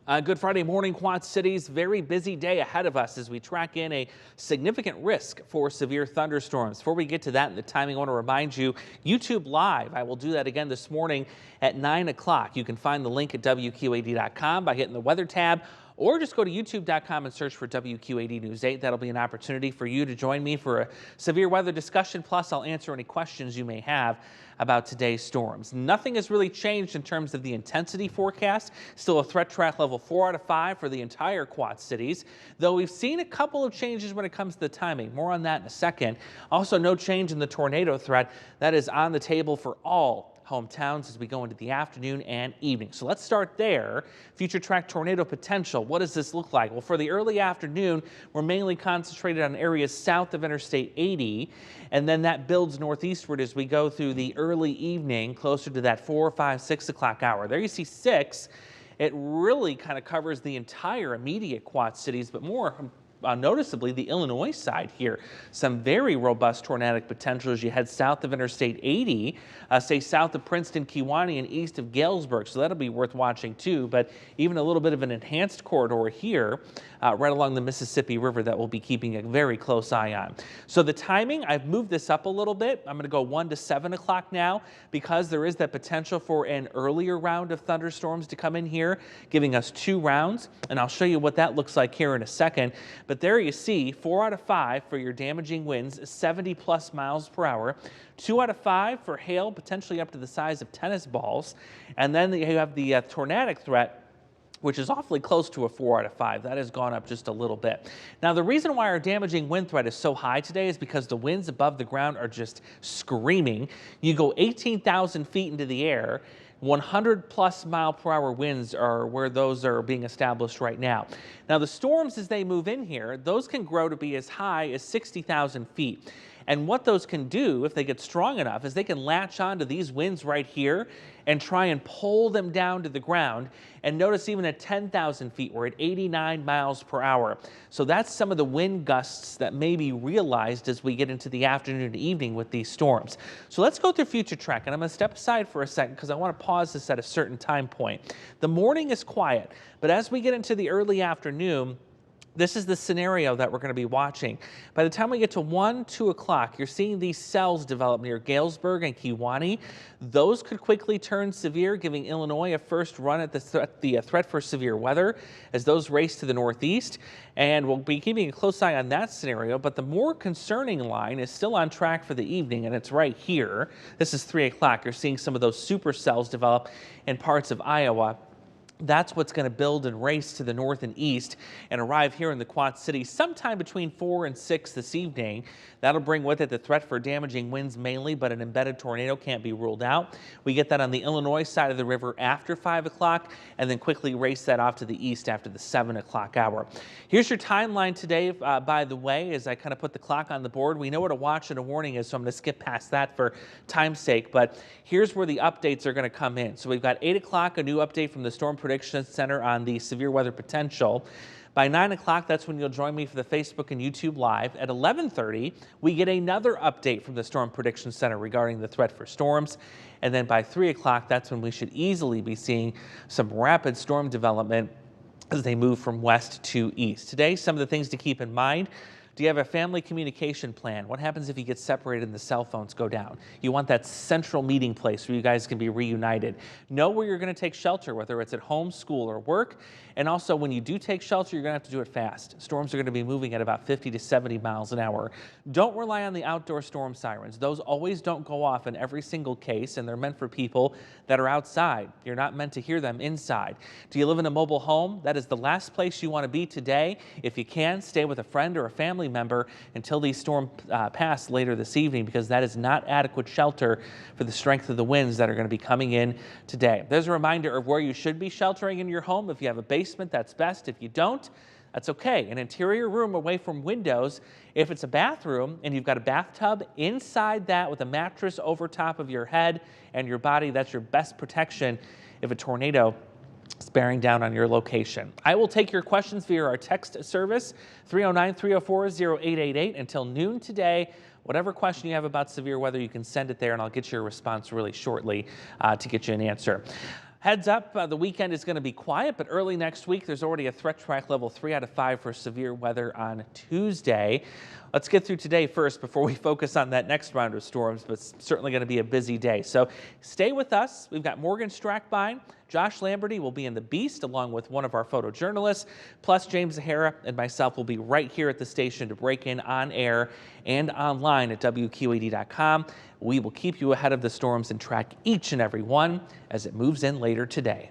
Good Friday morning, Quad Cities. Very busy day ahead of us as we track in a significant risk for severe thunderstorms. Before we get to that and the timing, I want to remind you, YouTube Live. I will do that again this morning at 9 o'clock. You can find the link at WQAD.com by hitting the weather tab, or just go to youtube.com and search for WQAD News 8. That'll be an opportunity for you to join me for a severe weather discussion. Plus, I'll answer any questions you may have about today's storms. Nothing has really changed in terms of the intensity forecast. Still a threat track level 4 out of 5 for the entire Quad Cities, though we've seen a couple of changes when it comes to the timing. More on that in a second. Also, no change in the tornado threat. That is on the table for all hometowns as we go into the afternoon and evening. So let's start there. Future track tornado potential. What does this look like? Well, for the early afternoon, we're mainly concentrated on areas south of Interstate 80, and then that builds northeastward as we go through the early evening, closer to that 4, 5, 6 o'clock hour. There you see 6. It really kind of covers the entire immediate Quad Cities, but more noticeably the Illinois side here. Some very robust tornadic potential as you head south of Interstate 80, say south of Princeton, Kewanee, and east of Galesburg. So that'll be worth watching too. But even a little bit of an enhanced corridor here right along the Mississippi River that we'll be keeping a very close eye on. So the timing, I've moved this up a little bit. I'm going to go 1 to 7 o'clock now because there is that potential for an earlier round of thunderstorms to come in here, giving us 2 rounds. And I'll show you what that looks like here in a second. But there you see 4 out of 5 for your damaging winds, 70 plus miles per hour. 2 out of 5 for hail, potentially up to the size of tennis balls. And then you have the tornadic threat, which is awfully close to a 4 out of 5. That has gone up just a little bit. Now, the reason why our damaging wind threat is so high today is because the winds above the ground are just screaming. You go 18,000 feet into the air, 100 plus mile per hour winds are where those are being established right now. Now, the storms as they move in here, those can grow to be as high as 60,000 feet. And what those can do, if they get strong enough, is they can latch onto these winds right here and try and pull them down to the ground. And notice even at 10,000 feet, we're at 89 miles per hour. So that's some of the wind gusts that may be realized as we get into the afternoon and evening with these storms. So let's go through future track. And I'm going to step aside for a second because I want to pause this at a certain time point. The morning is quiet, but as we get into the early afternoon, this is the scenario that we're going to be watching. By the time we get to 1, 2 o'clock, you're seeing these cells develop near Galesburg and Kewanee. Those could quickly turn severe, giving Illinois a first run at the threat for severe weather as those race to the northeast. And we'll be keeping a close eye on that scenario. But the more concerning line is still on track for the evening, and it's right here. This is 3 o'clock. You're seeing some of those supercells develop in parts of Iowa. That's what's going to build and race to the north and east and arrive here in the Quad Cities sometime between 4 and 6 this evening. That'll bring with it the threat for damaging winds mainly, but an embedded tornado can't be ruled out. We get that on the Illinois side of the river after 5 o'clock and then quickly race that off to the east after the 7 o'clock hour. Here's your timeline today, by the way, as I kind of put the clock on the board. We know what a watch and a warning is, so I'm going to skip past that for time's sake, but here's where the updates are going to come in. So we've got 8 o'clock, a new update from the Storm Prediction Center on the severe weather potential. By 9 o'clock, that's when you'll join me for the Facebook and YouTube Live. At 11:30, we get another update from the Storm Prediction Center regarding the threat for storms. And then by 3 o'clock, that's when we should easily be seeing some rapid storm development as they move from west to east. Today, some of the things to keep in mind. Do you have a family communication plan? What happens if you get separated and the cell phones go down? You want that central meeting place where you guys can be reunited. Know where you're going to take shelter, whether it's at home, school, or work. And also, when you do take shelter, you're going to have to do it fast. Storms are going to be moving at about 50 to 70 miles an hour. Don't rely on the outdoor storm sirens. Those always don't go off in every single case, and they're meant for people that are outside. You're not meant to hear them inside. Do you live in a mobile home? That is the last place you want to be today. If you can, stay with a friend or a family member until these storms pass later this evening, because that is not adequate shelter for the strength of the winds that are going to be coming in today. There's a reminder of where you should be sheltering in your home. If you have a basement, that's best. If you don't, that's okay. An interior room away from windows. If it's a bathroom and you've got a bathtub, inside that with a mattress over top of your head and your body, that's your best protection if a tornado is bearing down on your location. I will take your questions via our text service, 309-304-0888 until noon today. Whatever question you have about severe weather, you can send it there and I'll get you a response really shortly to get you an answer. Heads up, the weekend is going to be quiet, but early next week, there's already a threat track level 3 out of 5 for severe weather on Tuesday. Let's get through today first before we focus on that next round of storms, but it's certainly going to be a busy day. So stay with us. We've got Morgan Strackbine. Josh Lamberty will be in the Beast along with one of our photojournalists, plus James Zahara and myself will be right here at the station to break in on air and online at WQAD.com. We will keep you ahead of the storms and track each and every one as it moves in later today.